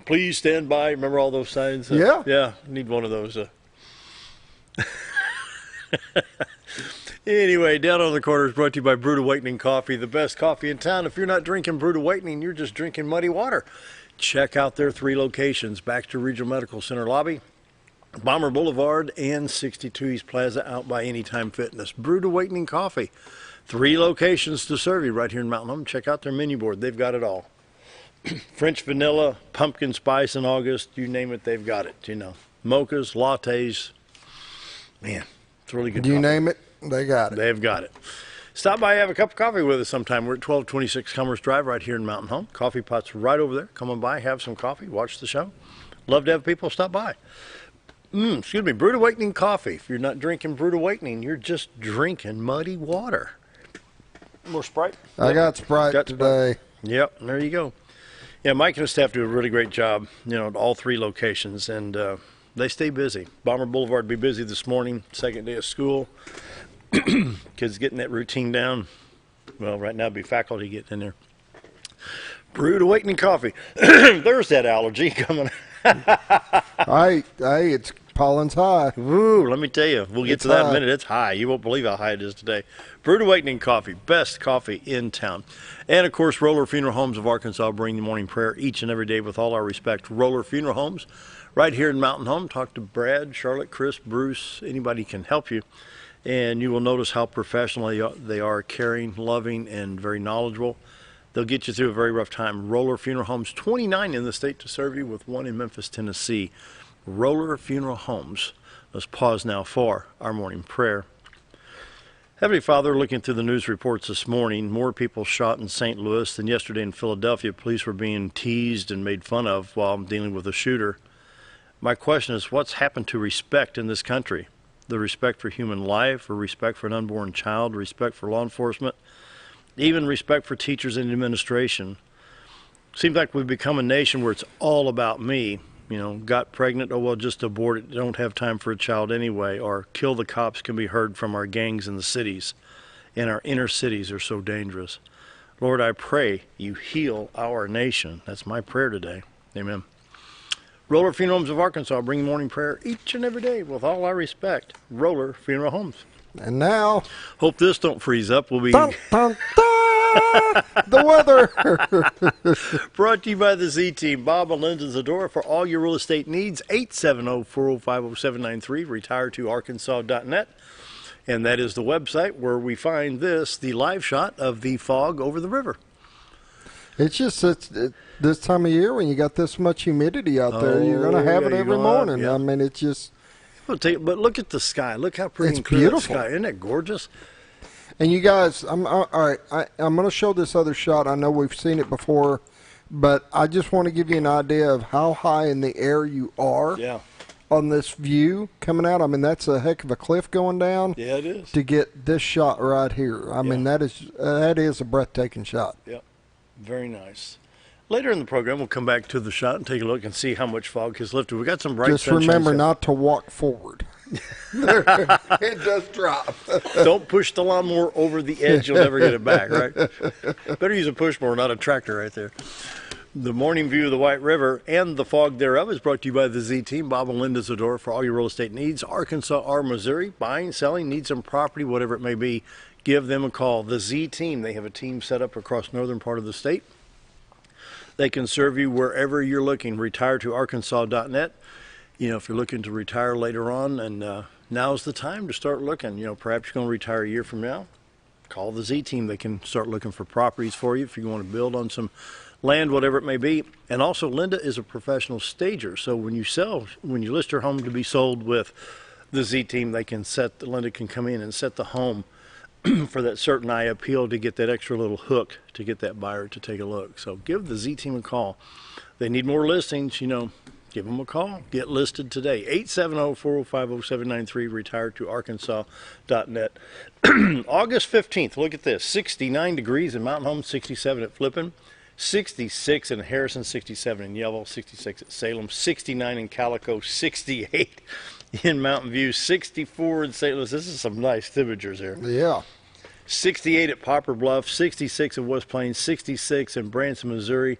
Please stand by. Remember all those signs? Yeah. Yeah, need one of those. Anyway, Down on the Corner is brought to you by Brewed Awakening Coffee, the best coffee in town. If you're not drinking Brewed Awakening, you're just drinking muddy water. Check out their 3 locations, Baxter Regional Medical Center lobby, Bomber Boulevard, and 62 East Plaza out by Anytime Fitness. Brewed Awakening Coffee. 3 locations to serve you right here in Mountain Home. Check out their menu board. They've got it all. French vanilla, pumpkin spice in August, you name it, they've got it. Mochas, lattes. Man, it's really good. You name it, they got it. They've got it. Stop by, have a cup of coffee with us sometime. We're at 1226 Commerce Drive right here in Mountain Home. Coffee pot's right over there. Come on by, have some coffee, watch the show. Love to have people stop by. Excuse me, Brewed Awakening Coffee. If you're not drinking Brewed Awakening, you're just drinking muddy water. More Sprite? I got Sprite today. Sprite. Yep, there you go. Yeah, Mike and his staff do a really great job, at all 3 locations, and they stay busy. Bomber Boulevard will be busy this morning, second day of school. Kids getting that routine down. Well, right now it'd be faculty getting in there. Brewed Awakening Coffee. There's that allergy coming. Hey, it's pollen's high. Ooh, let me tell you. We'll get to that in a high. minute. It's high. You won't believe how high it is today. Brewed Awakening Coffee, best coffee in town. And, of course, Roller Funeral Homes of Arkansas bring the morning prayer each and every day with all our respect. Roller Funeral Homes, right here in Mountain Home. Talk to Brad, Charlotte, Chris, Bruce. Anybody can help you. And you will notice how professional they are, caring, loving, and very knowledgeable. They'll get you through a very rough time. Roller Funeral Homes, 29 in the state to serve you, with 1 in Memphis, Tennessee. Roller Funeral Homes. Let's pause now for our morning prayer. Heavenly Father, looking through the news reports this morning, more people shot in St. Louis than yesterday in Philadelphia. Police were being teased and made fun of while dealing with a shooter. My question is, what's happened to respect in this country? The respect for human life, or respect for an unborn child, respect for law enforcement, even respect for teachers and administration. Seems like we've become a nation where it's all about me. Got pregnant, oh well, just abort it, don't have time for a child anyway, or kill the cops can be heard from our gangs in the cities, and our inner cities are so dangerous. Lord, I pray you heal our nation. That's my prayer today. Amen. Roller Funeral Homes of Arkansas bring morning prayer each and every day with all our respect. Roller Funeral Homes. And now, hope this don't freeze up. We'll be dun, dun, dun, the weather. Brought to you by the Z-Team. Bob and Linda Zadora for all your real estate needs. 870-405-0793. Retire2arkansas.net. And that is the website where we find the live shot of the fog over the river. It's just this time of year when you got this much humidity out there, you're going to have it every morning. Yeah. I mean, it's just... But look at the sky. Look how pretty it's and clear beautiful. the sky. Isn't it gorgeous? And you guys, all right, I'm going to show this other shot. I know we've seen it before, but I just want to give you an idea of how high in the air you are on this view coming out. I mean, that's a heck of a cliff going down. Yeah, it is. To get this shot right here. I mean, that is a breathtaking shot. Yep. Very nice. Later in the program, we'll come back to the shot and take a look and see how much fog has lifted. We got some bright sunshine. Just remember not to walk forward. It does drop. Don't push the lawnmower over the edge. You'll never get it back, right? Better use a push mower, not a tractor right there. The morning view of the White River and the fog thereof is brought to you by the Z-Team. Bob and Linda Zadora for all your real estate needs. Arkansas or Missouri, buying, selling, need some property, whatever it may be. Give them a call. The Z-Team, they have a team set up across northern part of the state. They can serve you wherever you're looking. Retire2arkansas.net. If you're looking to retire later on, and now's the time to start looking. Perhaps you're going to retire a year from now. Call the Z-Team. They can start looking for properties for you if you want to build on some land, whatever it may be. And also, Linda is a professional stager. So when you list your home to be sold with the Z-Team, Linda can come in and set the home for that certain eye appeal to get that extra little hook to get that buyer to take a look. So give the Z-Team a call. They need more listings, give them a call. Get listed today. 870-405-0793, retire2arkansas.net. August 15th, look at this. 69 degrees in Mountain Home, 67 at Flippin, 66 in Harrison, 67 in Yellville, 66 at Salem, 69 in Calico, 68 in Mountain View, 64 in St. Louis. This is some nice temperatures here. Yeah. 68 at Poplar Bluff, 66 in West Plains, 66 in Branson, Missouri.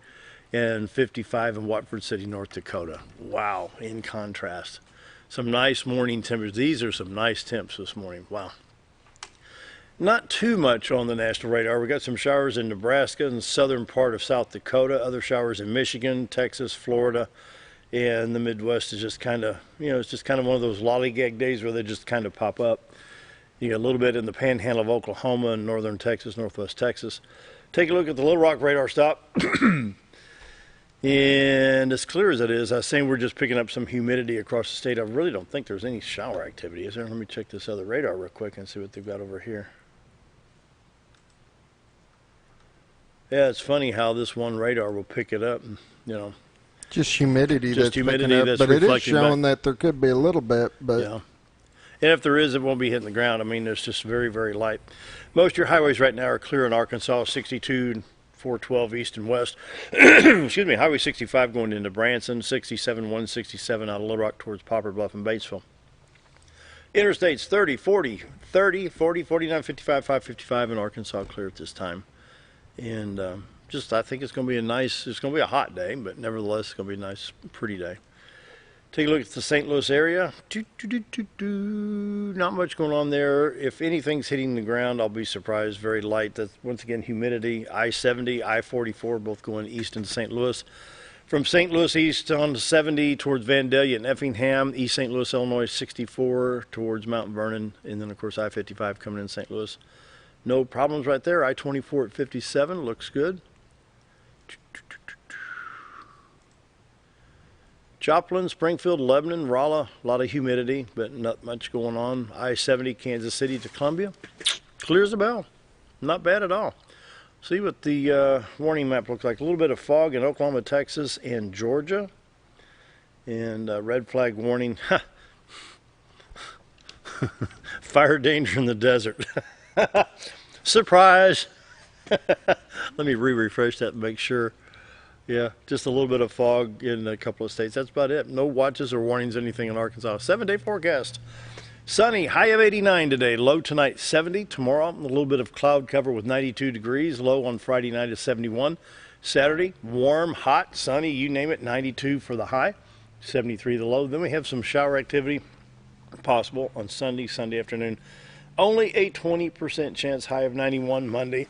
and 55 in Watford City, North Dakota. Wow, in contrast. Some nice morning temperatures. These are some nice temps this morning. Wow. Not too much on the national radar. We got some showers in Nebraska and southern part of South Dakota, other showers in Michigan, Texas, Florida, and the Midwest is just kind of, it's just kind of one of those lollygag days where they just kind of pop up. You get a little bit in the panhandle of Oklahoma and northern Texas, northwest Texas. Take a look at the Little Rock radar stop. And as clear as it is, I was saying we're just picking up some humidity across the state. I really don't think there's any shower activity, is there? Let me check this other radar real quick and see what they've got over here. Yeah, it's funny how this one radar will pick it up, and, just humidity. Just humidity that's but it is reflecting showing back. that there could be a little bit, but Yeah. And if there is, it won't be hitting the ground. I mean, it's just very, very light. Most of your highways right now are clear in Arkansas, 62, 412 east and west. Excuse me, Highway 65 going into Branson, 67, 167 out of Little Rock towards Poplar Bluff and Batesville. Interstates 30, 40, 30, 40, 49, 55, 555 in Arkansas clear at this time. And I think it's going to be it's going to be a hot day, but nevertheless, it's going to be a nice, pretty day. Take a look at the St. Louis area. Not much going on there. If anything's hitting the ground, I'll be surprised. Very light. That's, once again, humidity. I-70, I-44, both going east into St. Louis. From St. Louis east on to 70 towards Vandalia and Effingham, East St. Louis, Illinois, 64 towards Mount Vernon, and then, of course, I-55 coming in St. Louis. No problems right there. I-24 at 57 looks good. Joplin, Springfield, Lebanon, Rolla, a lot of humidity, but not much going on. I-70, Kansas City to Columbia, clear as a bell. Not bad at all. See what the warning map looks like. A little bit of fog in Oklahoma, Texas, and Georgia. And red flag warning. Fire danger in the desert. Surprise! Let me refresh that and make sure. Yeah, just a little bit of fog in a couple of states. That's about it. No watches or warnings, anything in Arkansas. 7-day forecast. Sunny, high of 89 today. Low tonight, 70. Tomorrow, a little bit of cloud cover with 92 degrees. Low on Friday night is 71. Saturday, warm, hot, sunny, you name it, 92 for the high, 73 the low. Then we have some shower activity possible on Sunday afternoon. Only a 20% chance, high of 91 Monday,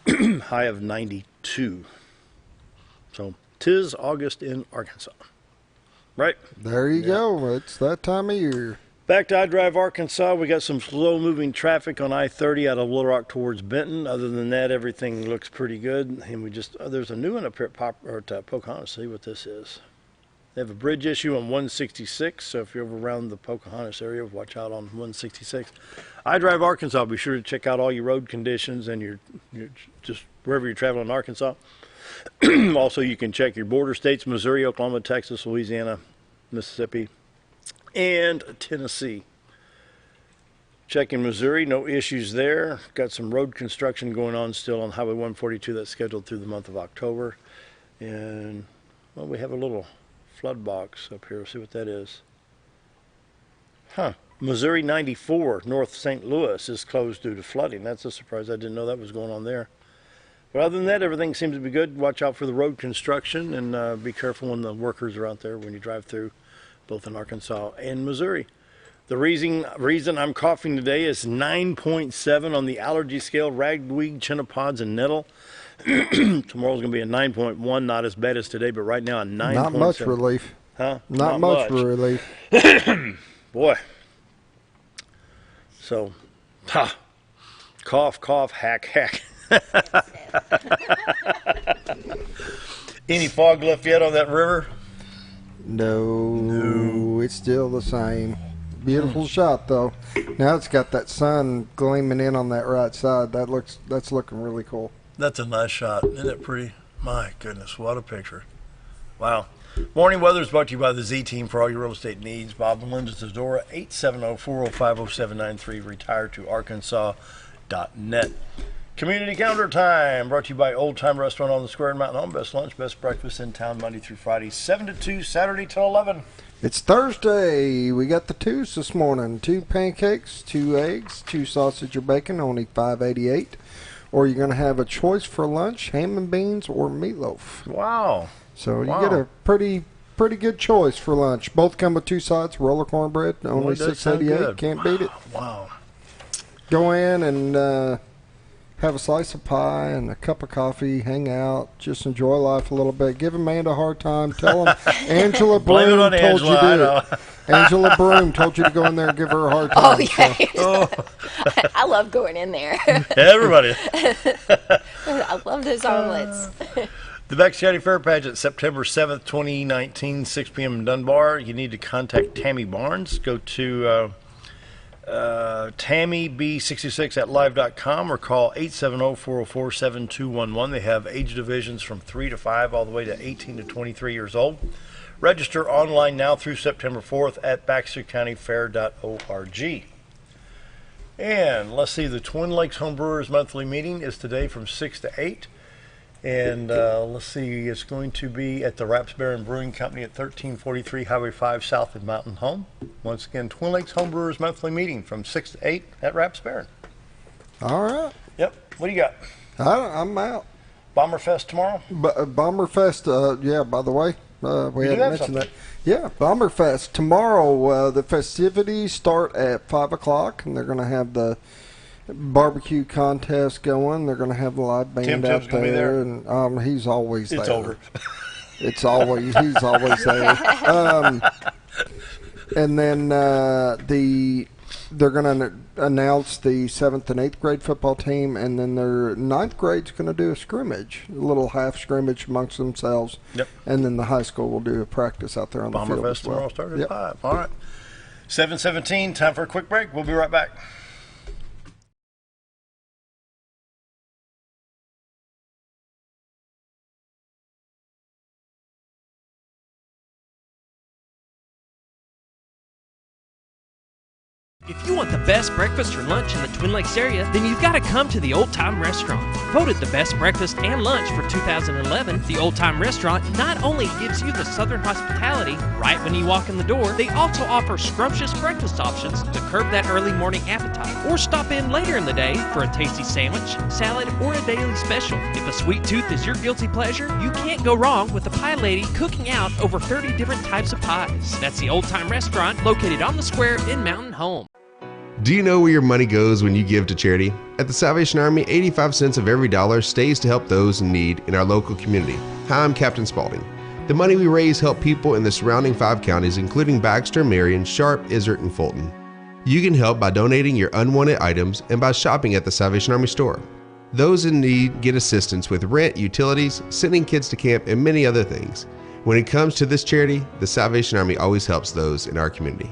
high of 92. So, 'tis August in Arkansas. Right? there you go. It's that time of year. Back to I-Drive, Arkansas. We got some slow-moving traffic on I-30 out of Little Rock towards Benton. Other than that, everything looks pretty good. And we just there's a new one up here at Pocahontas. See what this is. They have a bridge issue on 166, so if you're over around the Pocahontas area, watch out on 166. I-Drive, Arkansas. Be sure to check out all your road conditions and your just wherever you're traveling in Arkansas. Also, you can check your border states, Missouri, Oklahoma, Texas, Louisiana, Mississippi, and Tennessee. Checking Missouri, no issues there. Got some road construction going on still on Highway 142 that's scheduled through the month of October. And, well, we have a little flood box up here. See what that is. Missouri 94, North St. Louis, is closed due to flooding. That's a surprise. I didn't know that was going on there. But other than that, everything seems to be good. Watch out for the road construction and be careful when the workers are out there when you drive through, both in Arkansas and Missouri. The reason I'm coughing today is 9.7 on the allergy scale, ragweed, chennapods, and nettle. Tomorrow's going to be a 9.1, not as bad as today, but right now a 9.7. Not much relief. Huh? Not much relief. Boy. So, cough, cough, hack, hack. Any fog left yet on that river? No, it's still the same. Beautiful shot though. Now it's got that sun gleaming in on that right side. That's looking really cool. That's a nice shot. Isn't it pretty? My goodness, what a picture. Wow. Morning weather is brought to you by the Z Team for all your real estate needs. Bob and Linda Zadora, 870-405-0793, retiredoarkansas.net. Community calendar time brought to you by Old Time Restaurant on the Square in Mountain Home. Best lunch, best breakfast in town Monday through Friday, 7 to 2, Saturday till 11. It's Thursday. We got the twos this morning. 2 pancakes, 2 eggs, 2 sausage or bacon, only $5.88. Or you're going to have a choice for lunch, ham and beans or meatloaf. Wow. So you Wow. get a pretty good choice for lunch. Both come with 2 sides, roller cornbread, only Boy, that sounds $6.88. good. Can't beat it. Wow. Go in and have a slice of pie and a cup of coffee, hang out, just enjoy life a little bit. Give Amanda a hard time. Tell him Angela Blame it Broome on told Angela, I you know. to. Angela Broome told you to go in there and give her a hard Oh, time. yeah. Oh, I love going in there. everybody. I love those omelets. The Bex County Fair Pageant, September 7th, 2019, 6 p.m. in Dunbar. You need to contact Tammy Barnes. Go to TammyB66@live.com or call 870-404-7211. They have age divisions from 3 to 5 all the way to 18 to 23 years old. Register online now through September 4th at baxtercountyfair.org. And let's see, the Twin Lakes Homebrewers monthly meeting is today from 6 to 8. And let's see, it's going to be at the Rapsberry Brewing Company at 1343 Highway 5 South of Mountain Home. Once again, Twin Lakes Homebrewers monthly meeting from 6 to 8 at Rapsberry. All right. Yep. What do you got? I'm out. Bomberfest tomorrow? Bomberfest, yeah, by the way, we You do hadn't have mentioned something. that. Yeah, Bomberfest. Tomorrow, the festivities start at 5 o'clock, and they're going to have the barbecue contest going. They're going to have the live band Tim out Tim's gonna be there? and he's always there. It's over. He's always there. And then they're going to announce the 7th and 8th grade football team, and then their 9th grade's going to do a scrimmage, a little half scrimmage amongst themselves. Yep. And then the high school will do a practice out there on the field Bomberfest as well. tomorrow starts at Yep. 5. All right. 7:17, time for a quick break. We'll be right back. If you want the best breakfast or lunch in the Twin Lakes area, then you've got to come to the Old Time Restaurant. Voted the best breakfast and lunch for 2011, the Old Time Restaurant not only gives you the Southern hospitality right when you walk in the door, they also offer scrumptious breakfast options to curb that early morning appetite. Or stop in later in the day for a tasty sandwich, salad, or a daily special. If a sweet tooth is your guilty pleasure, you can't go wrong with the Pie Lady cooking out over 30 different types of pies. That's the Old Time Restaurant located on the square in Mountain Home. Do you know where your money goes when you give to charity? At the Salvation Army, 85 cents of every dollar stays to help those in need in our local community. Hi, I'm Captain Spaulding. The money we raise help people in the surrounding 5 counties, including Baxter, Marion, Sharp, Izzard, and Fulton. You can help by donating your unwanted items and by shopping at the Salvation Army store. Those in need get assistance with rent, utilities, sending kids to camp, and many other things. When it comes to this charity, the Salvation Army always helps those in our community.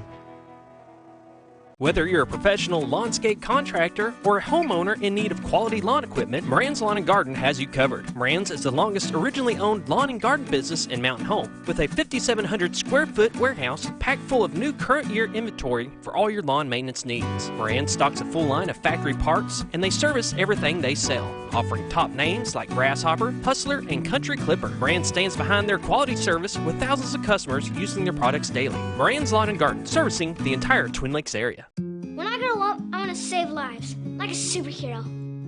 Whether you're a professional lawnscape contractor or a homeowner in need of quality lawn equipment, Moran's Lawn & Garden has you covered. Moran's is the longest originally owned lawn and garden business in Mountain Home, with a 5,700 square foot warehouse packed full of new current year inventory for all your lawn maintenance needs. Moran stocks a full line of factory parts, and they service everything they sell, offering top names like Grasshopper, Hustler, and Country Clipper. Moran stands behind their quality service with thousands of customers using their products daily. Moran's Lawn & Garden, servicing the entire Twin Lakes area. When I grow up, I want to save lives, like a superhero,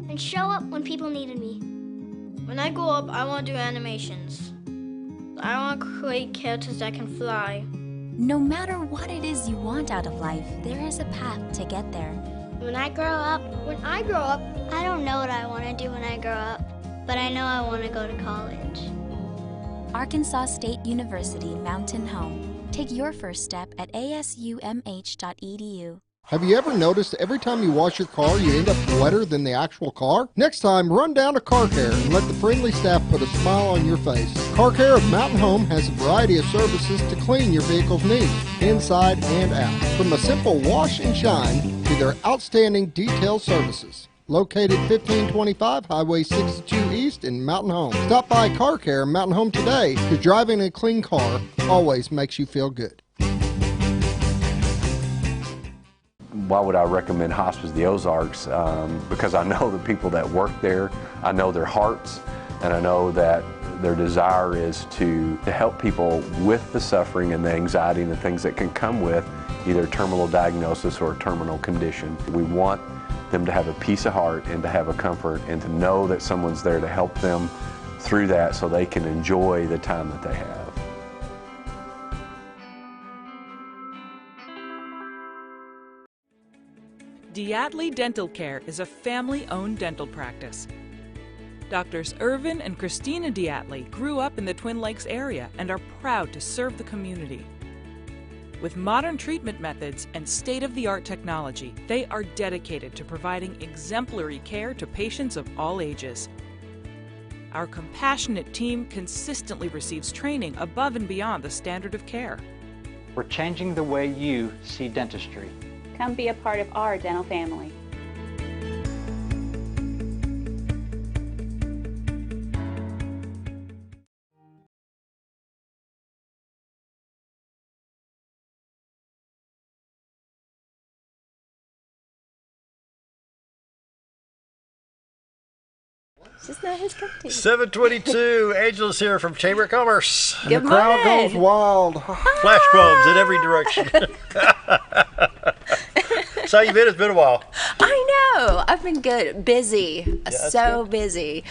and show up when people needed me. When I grow up, I want to do animations. I want to create characters that can fly. No matter what it is you want out of life, there is a path to get there. When I grow up, I don't know what I want to do when I grow up, but I know I want to go to college. Arkansas State University Mountain Home. Take your first step at asumh.edu. Have you ever noticed every time you wash your car, you end up wetter than the actual car? Next time, run down to Car Care and let the friendly staff put a smile on your face. Car Care of Mountain Home has a variety of services to clean your vehicle's needs, inside and out. From a simple wash and shine to their outstanding detailed services. Located 1525 Highway 62 East in Mountain Home. Stop by Car Care Mountain Home today, because driving a clean car always makes you feel good. Why would I recommend Hospice of the Ozarks? Because I know the people that work there, I know their hearts, and I know that their desire is to help people with the suffering and the anxiety and the things that can come with either terminal diagnosis or a terminal condition. We want them to have a peace of heart and to have a comfort and to know that someone's there to help them through that so they can enjoy the time that they have. Diatley Dental Care is a family-owned dental practice. Doctors Irvin and Christina Diatley grew up in the Twin Lakes area and are proud to serve the community. With modern treatment methods and state-of-the-art technology, they are dedicated to providing exemplary care to patients of all ages. Our compassionate team consistently receives training above and beyond the standard of care. We're changing the way you see dentistry. Come be a part of our dental family. It's just not his cup of tea. 7:22. Angela's here from Chamber of Commerce. And the crowd goes wild. Flash bulbs in every direction. So how you been? It's been a while. I know. I've been good. Busy. So good. busy.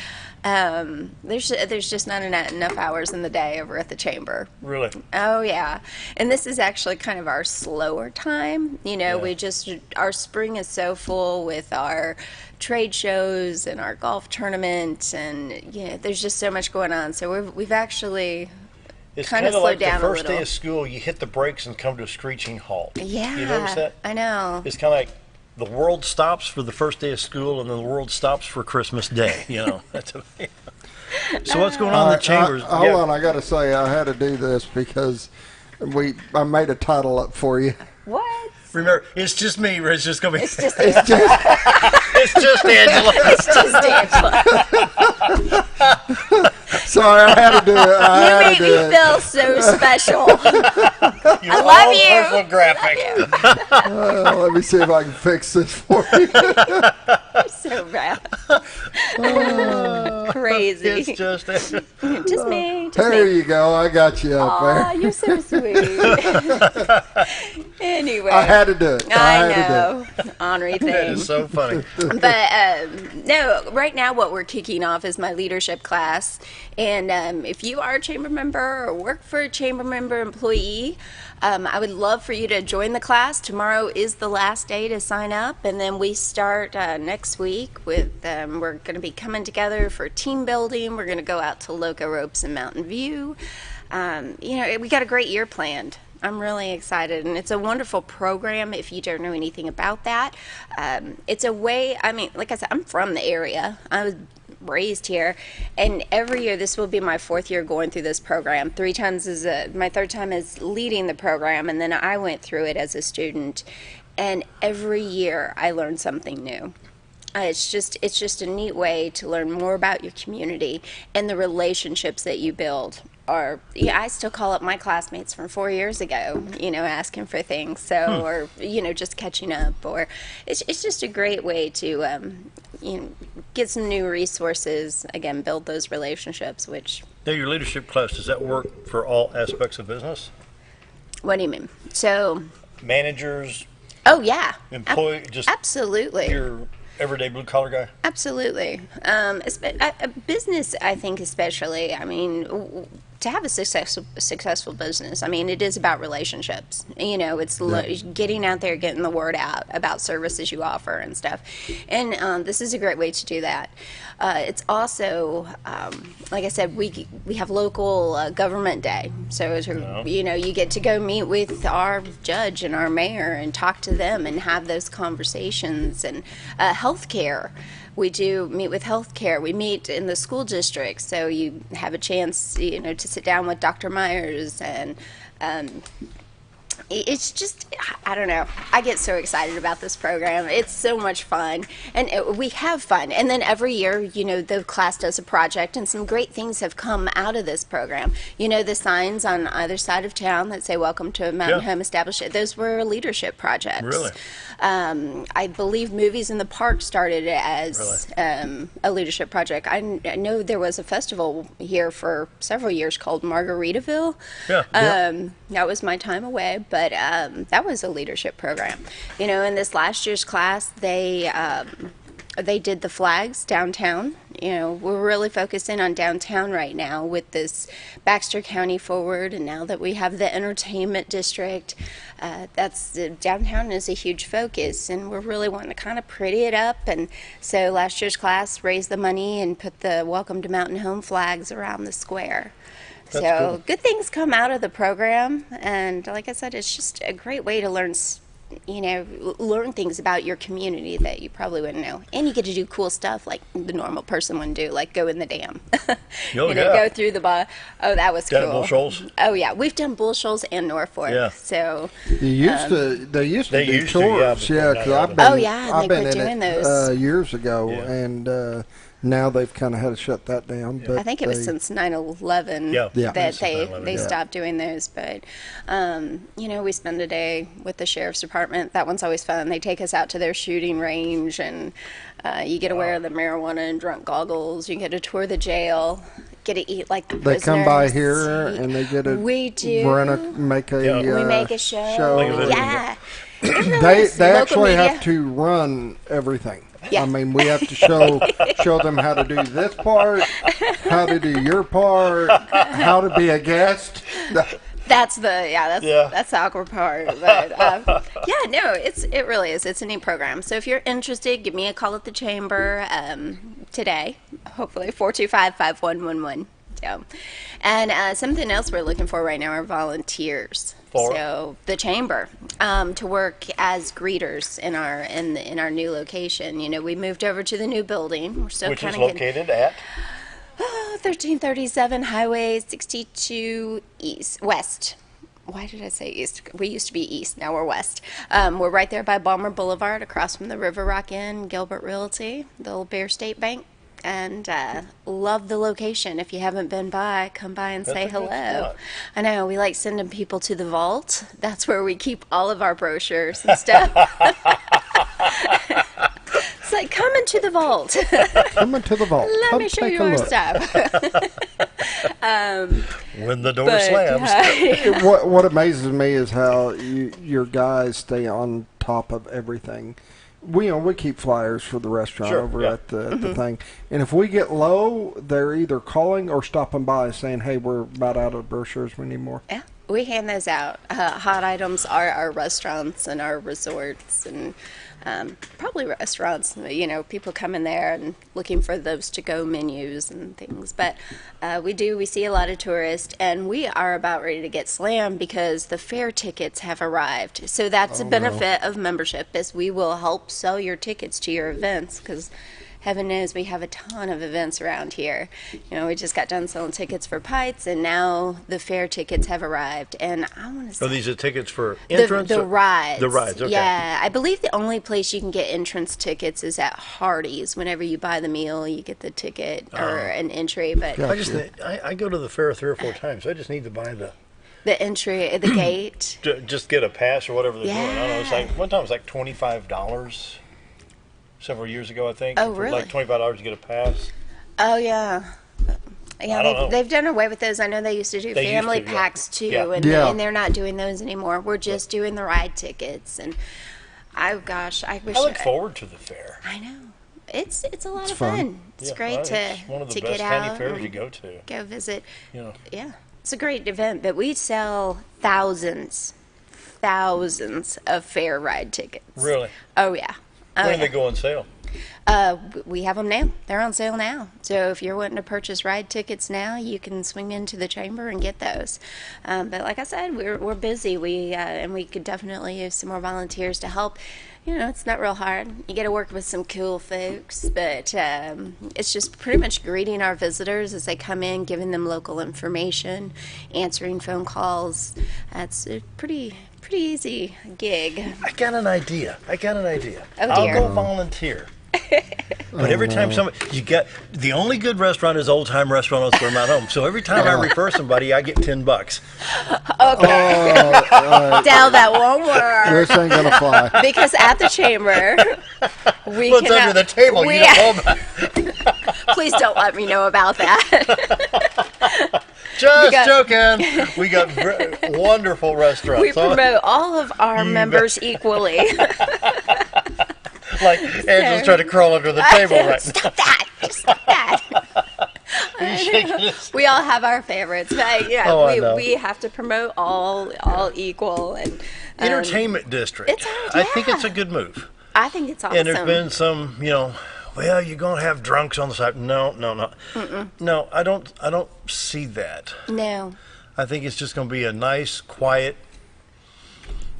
There's just not enough hours in the day over at the chamber. Really? Oh yeah. And this is actually kind of our slower time. You know, our spring is so full with our trade shows and our golf tournament, and there's just so much going on. So we've actually kind of slowed like down a little. The first day of school, you hit the brakes and come to a screeching halt. Yeah. You notice that? I know. It's kind of like the world stops for the first day of school, and then the world stops for Christmas Day. That's So what's going on in the chambers? Hold on, I got to say I had to do this because I made a title up for you. What? Remember, it's just me. It's just gonna be. It's just it's just Angela. It's just Angela. Sorry, I had to do it. You made me feel so special. I love you. Personal graphic. Let me see if I can fix this for you. You're so bad. Crazy. It's just just me. There you go. I got you up there. Aw, you're so sweet. Anyway. I had to do it. I know. Honorary thing. That is so funny. But no, right now what we're kicking off is my leadership class. And if you are a chamber member or work for a chamber member employee, I would love for you to join the class. Tomorrow is the last day to sign up, and then we start next week with, we're going to be coming together for team building. We're going to go out to Loco Ropes and Mountain View. We got a great year planned. I'm really excited, and it's a wonderful program if you don't know anything about that. It's a way, like I said, I'm from the area. I was raised here, and every year, this will be my fourth year going through this program. My third time is leading the program, and then I went through it as a student, and every year I learned something new. It's just a neat way to learn more about your community and the relationships that you build. I still call up my classmates from 4 years ago, asking for things. Or just catching up. Or it's just a great way to, get some new resources. Again, build those relationships. Which now, your leadership class, does that work for all aspects of business? What do you mean? So managers. Oh yeah. Employee. Absolutely. Your everyday blue collar guy. Absolutely. Business, I think, especially. To have a successful business, it is about relationships. It's getting out there, getting the word out about services you offer and stuff. And this is a great way to do that. It's also, like I said, we have local government day. So, you get to go meet with our judge and our mayor and talk to them and have those conversations. And healthcare. We do meet with healthcare. We meet in the school district, so you have a chance, to sit down with Dr. Myers, and it's just, I don't know. I get so excited about this program. It's so much fun, and we have fun. And then every year, the class does a project, and some great things have come out of this program. The signs on either side of town that say "Welcome to Mountain Home Establishment." Those were leadership projects. Really? I believe Movies in the Park started as a leadership project. I know there was a festival here for several years called Margaritaville. That was my time away, but that was a leadership program. In this last year's class, they they did the flags downtown. We're really focusing on downtown right now with this Baxter County Forward, and now that we have the entertainment district, downtown is a huge focus, and we're really wanting to kind of pretty it up. And so last year's class raised the money and put the Welcome to Mountain Home flags around the square. That's so cool. Good things come out of the program, and like I said, it's just a great way to learn things about your community that you probably wouldn't know. And you get to do cool stuff like the normal person wouldn't do, like go in the dam. Go through the Oh, that was cool. Bull shoals? Oh, yeah. We've done Bull Shoals and Norfolk. Yeah. So they used to do tours. Yeah, because I've and been they quit in doing it those. years ago, and now they've kind of had to shut that down. But I think it was since 9/11 that they stopped doing those. But we spend a day with the sheriff's department. That one's always fun. They take us out to their shooting range, and you get to wear the marijuana and drunk goggles. You get to tour the jail. Get to eat like the prisoners. They come by here and they get to we do. make a we make a show. Yeah. They actually have to run everything. Yeah. I mean, we have to show them how to do this part, how to do your part, how to be a guest. That's the awkward part. But it really is. It's a neat program. So if you're interested, give me a call at the chamber today. Hopefully 425-5111. So, and something else we're looking for right now are volunteers. So the chamber to work as greeters in our new location. We moved over to the new building. We're still which is located at 1337 Highway 62 West. Why did I say east? We used to be east. Now we're west. We're right there by Balmer Boulevard, across from the River Rock Inn, Gilbert Realty, the old Bear State Bank. And love the location. If you haven't been by, come by and say hello. I know, we like sending people to the vault. That's where we keep all of our brochures and stuff. It's like, come into the vault. Come into the vault. Let me show you our stuff. When the door slams. What amazes me is how your guys stay on top of everything. We keep flyers for the restaurant at the thing, and if we get low, they're either calling or stopping by saying, "Hey, we're about out of brochures. We need more." Yeah, we hand those out. Hot items are our restaurants and our resorts, and probably restaurants. People come in there and looking for those to-go menus and things. But we see a lot of tourists, and we are about ready to get slammed because the fair tickets have arrived. So that's a benefit of membership, is we will help sell your tickets to your events, because heaven knows we have a ton of events around here. We just got done selling tickets for Pites, and now the fair tickets have arrived. And I want to say, these are tickets for entrance? The rides. The rides, okay. Yeah, I believe the only place you can get entrance tickets is at Hardee's. Whenever you buy the meal, you get the ticket or an entry. But I go to the fair 3 or 4 times. I just need to buy the entry, the gate. Just get a pass or whatever they're doing. I don't know. It's like one time it was like $25. Several years ago, I think. Oh, really? Like $25 to get a pass. Oh, yeah. Yeah, they've done away with those. I know they used to do family packs too, and they're not doing those anymore. We're just doing the ride tickets, and I wish I look forward to the fair. I know. It's a lot of fun. It's great to one of the get best out county fairs you go to. Go visit. Yeah, it's a great event, but we sell thousands of fair ride tickets. Really? Oh, yeah. When do they go on sale? We have them now. They're on sale now. So if you're wanting to purchase ride tickets now, you can swing into the chamber and get those. But like I said, we're busy. And we could definitely use some more volunteers to help. It's not real hard. You get to work with some cool folks, but it's just pretty much greeting our visitors as they come in, giving them local information, answering phone calls. That's a pretty easy gig. I got an idea. Oh, dear. I'll go volunteer. But every time the only good restaurant is Old Time Restaurant on Square Mount Home. So every time I refer somebody, I get $10. Okay. Down that won't work. This ain't gonna fly. Because at the chamber, what's under the table? You don't know about. Please don't let me know about that. Just joking. We got wonderful restaurants. We promote all of our members equally. Like Angela's trying to crawl under the table right now. Stop that! Stop that! We all have our favorites, but yeah, we have to promote all equal and entertainment district. I think it's a good move. I think it's awesome. And there's been some, well, you're gonna have drunks on the side. No. No, I don't see that. No. I think it's just gonna be a nice, quiet,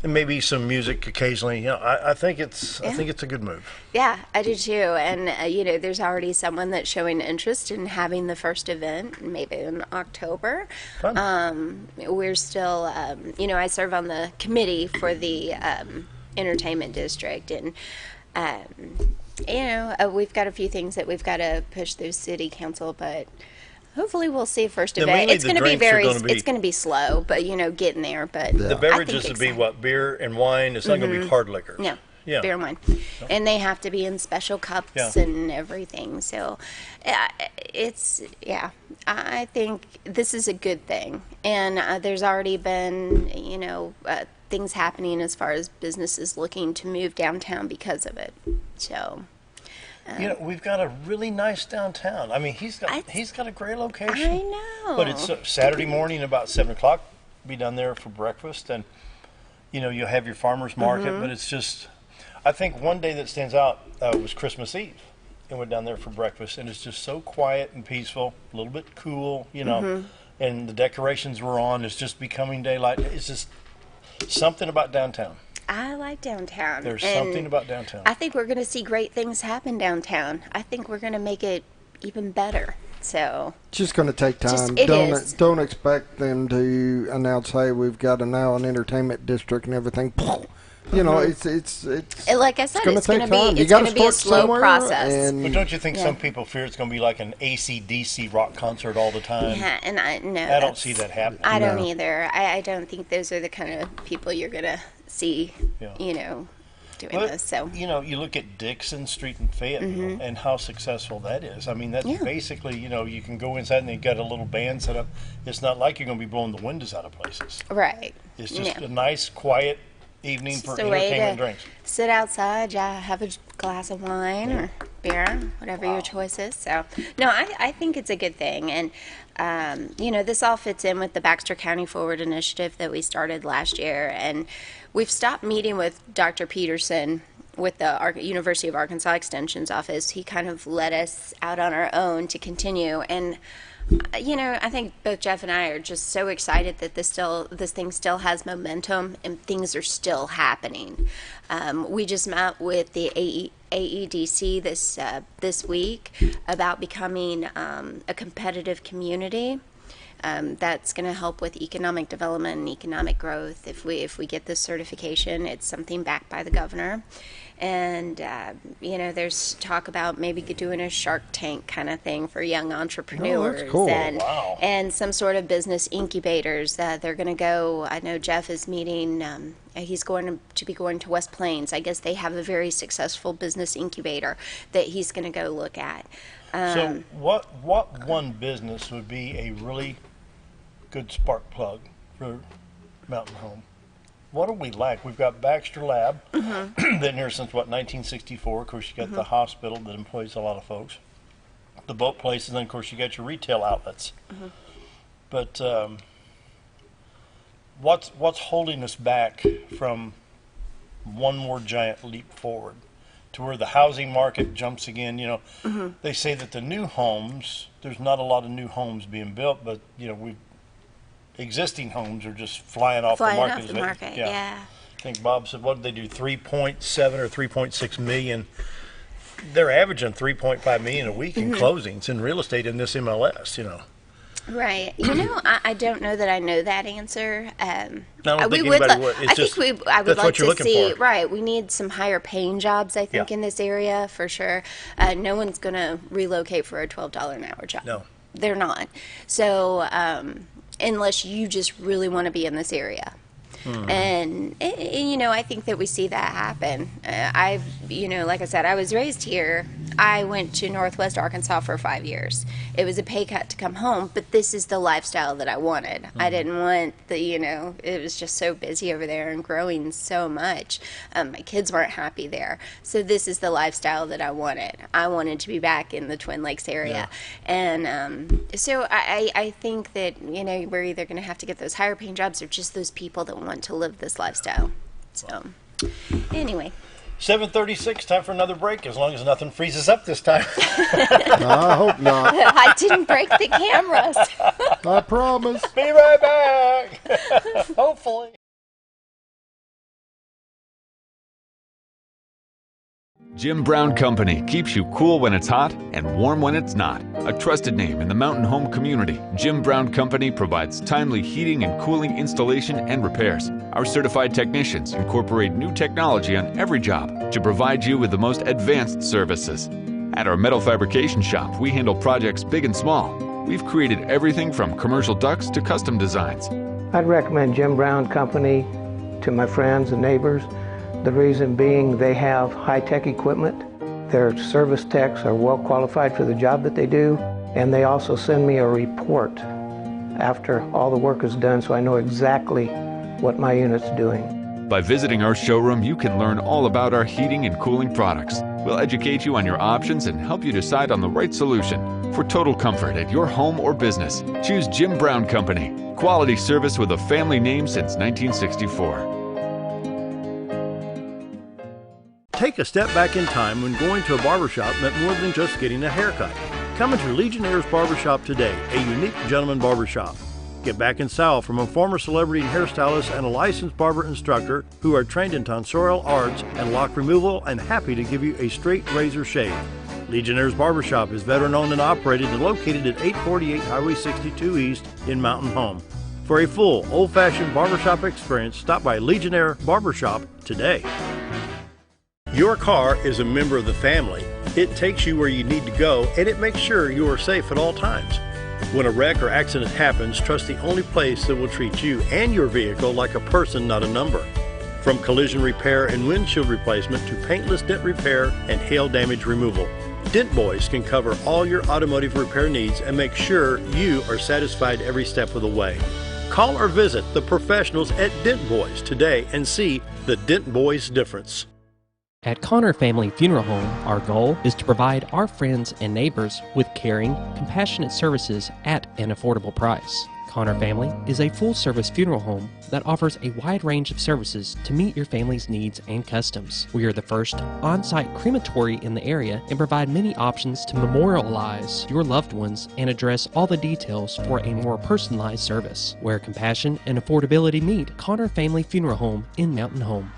and maybe some music occasionally. I think it's a good move. Yeah, I do too. And there's already someone that's showing interest in having the first event, maybe in October. Fun. We're still, I serve on the committee for the entertainment district, and we've got a few things that we've got to push through city council, but hopefully we'll see first event. It's going to be it's going to be slow, but getting there. But the beverages would be what, beer and wine. It's not going to be hard liquor. No, beer and wine, and they have to be in special cups and everything. So I think this is a good thing, and there's already been things happening as far as businesses looking to move downtown because of it. So. We've got a really nice downtown. I mean, he's got a great location. I know. But it's Saturday morning about 7:00. Be down there for breakfast, and you'll have your farmers market. But it's just, I think one day that stands out was Christmas Eve, and went down there for breakfast, and it's just so quiet and peaceful, a little bit cool, and the decorations were on. It's just becoming daylight. It's just something about downtown. I like downtown. There's something about downtown. I think we're going to see great things happen downtown. I think we're going to make it even better. So it's just going to take time. Don't expect them to announce, "Hey, we've got now an entertainment district and everything." It's like I said, it's going to be a slow process. But don't you think some people fear it's going to be like an AC/DC rock concert all the time? Yeah, and I don't see that happening. I don't either. I don't think those are the kind of people you're going to see, doing this. So you look at Dixon Street in Fayetteville and how successful that is. I mean, that's basically, you can go inside and they've got a little band set up. It's not like you're going to be blowing the windows out of places. Right. It's just a nice, quiet evening for entertainment and drinks. Sit outside, have a glass of wine or beer, whatever your choice is. So, no, I think it's a good thing. And, this all fits in with the Baxter County Forward Initiative that we started last year. And we've stopped meeting with Dr. Peterson with the University of Arkansas Extension's office. He kind of let us out on our own to continue. And I think both Jeff and I are just so excited that this thing still has momentum and things are still happening. We just met with the AEDC this week about becoming a competitive community. That's going to help with economic development and economic growth. If we get this certification, it's something backed by the governor. And, there's talk about maybe doing a Shark Tank kind of thing for young entrepreneurs. Oh, that's cool. And some sort of business incubators that they're going to go. I know Jeff is meeting, he's going to be going to West Plains. I guess they have a very successful business incubator that he's going to go look at. So what one business would be a really good spark plug for Mountain Home? What do we lack? We've got Baxter Lab, been here since, 1964. Of course, you got the hospital that employs a lot of folks. The boat place, and then, of course, you got your retail outlets. But what's holding us back from one more giant leap forward to where the housing market jumps again? They say that the new homes, there's not a lot of new homes being built, but, existing homes are just flying off the market. Yeah. I think Bob said, what did they do, 3.7 or 3.6 million? They're averaging 3.5 million a week in closings in real estate in this MLS, Right. I don't know that I know that answer. I don't think anybody would. I would like to see. For. Right. We need some higher paying jobs, I think, in this area for sure. No one's going to relocate for a $12 an hour job. No. They're not. So, unless you just really want to be in this area. And I think that we see that happen. Like I said, I was raised here. I went to Northwest Arkansas for 5 years. It was a pay cut to come home, but this is the lifestyle that I wanted. I didn't want it was just so busy over there and growing so much. My kids weren't happy there. So this is the lifestyle that I wanted. I wanted to be back in the Twin Lakes area. And so I think that, we're either going to have to get those higher paying jobs or just those people that want to live this lifestyle. So anyway. 7:36, time for another break, as long as nothing freezes up this time. I hope not. I didn't break the cameras. I promise. Be right back. Hopefully. Jim Brown Company keeps you cool when it's hot and warm when it's not. A trusted name in the mountain home community, Jim Brown Company provides timely heating and cooling installation and repairs. Our certified technicians incorporate new technology on every job to provide you with the most advanced services. At our metal fabrication shop, we handle projects big and small. We've created everything from commercial ducts to custom designs. I'd recommend Jim Brown Company to my friends and neighbors. The reason being they have high-tech equipment. Their service techs are well qualified for the job that they do, and they also send me a report after all the work is done so I know exactly what my unit's doing. By visiting our showroom, you can learn all about our heating and cooling products. We'll educate you on your options and help you decide on the right solution. For total comfort at your home or business, choose Jim Brown Company. Quality service with a family name since 1964. Take a step back in time when going to a barbershop meant more than just getting a haircut. Come into Legionnaire's Barbershop today, a unique gentleman barbershop. Get back in style from a former celebrity hairstylist and a licensed barber instructor who are trained in tonsorial arts and lock removal and happy to give you a straight razor shave. Legionnaire's Barbershop is veteran-owned and operated and located at 848 Highway 62 East in Mountain Home. For a full, old-fashioned barbershop experience, stop by Legionnaire Barbershop today. Your car is a member of the family. It takes you where you need to go, and it makes sure you are safe at all times. When a wreck or accident happens, trust the only place that will treat you and your vehicle like a person, not a number. From collision repair and windshield replacement to paintless dent repair and hail damage removal, Dent Boys can cover all your automotive repair needs and make sure you are satisfied every step of the way. Call or visit the professionals at Dent Boys today and see the Dent Boys difference. At Connor Family Funeral Home, our goal is to provide our friends and neighbors with caring, compassionate services at an affordable price. Connor Family is a full-service funeral home that offers a wide range of services to meet your family's needs and customs. We are the first on-site crematory in the area and provide many options to memorialize your loved ones and address all the details for a more personalized service. Where compassion and affordability meet, Connor Family Funeral Home in Mountain Home.